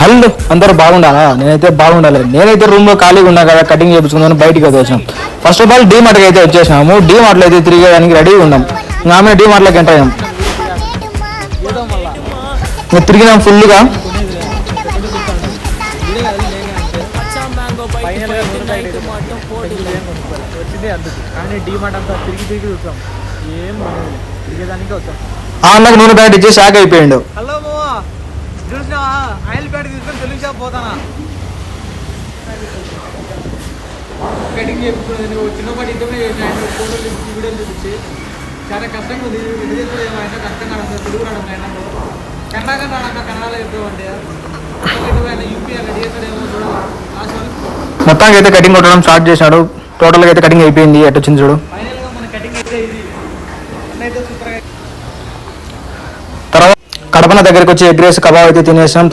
Hello అందరూ బాగుండాలా? నేనైతే బాగుండాలి. నేనైతే రూమ్ లో ఖాళీగా ఉన్నా కదా, కటింగ్ చేయించుకుందాం బయటికి అయితే వచ్చాం. ఫస్ట్ ఆఫ్ ఆల్ డీమార్ట్కి అయితే వచ్చేసినాము. డీమార్ట్లో అయితే తిరిగేదానికి రెడీగా ఉన్నాం. ఇంకా ఆమె డీమార్ట్లోకి ఎంటర్ అయ్యాం. తిరిగినాం ఫుల్గా. ఆ అన్నకు నూనె ప్యాకెట్ ఇచ్చి షాక్ అయిపోయిండు. ఆయిల్ ప్యాకెట్ తీసుకొని తెలుగు షాప్ పోతానా కటింగ్ చేయించుకునేది చిన్నపాటి ఇంటర్వ్యూ చేసిన ఆయన ఫోటోలు చూపించి వీడియోలు చూపించి చాలా కష్టంగా ఉంది. విడుదల ఏమైనా కష్టంగా రాదు తెలుగు రావడం ఆయన కర్ణాటక రావడం కన్నడలో చెప్తామంటే యూపీ అక్కడ చేస్తాడేమో చూడాలి. మొత్తానికి అయితే కటింగ్ కొట్టడం స్టార్ట్ చేశాడు. టోటల్గా అయితే కటింగ్ అయిపోయింది. ఎట్ వచ్చింది చూడు. ఫైనల్గా మన కటింగ్ అయితే ఇది అన్నైతే సూపర్గా. తర్వాత కడపన దగ్గరికి వచ్చి ఎగ్ రైస్ కబాబ్ అయితే తినేసాం.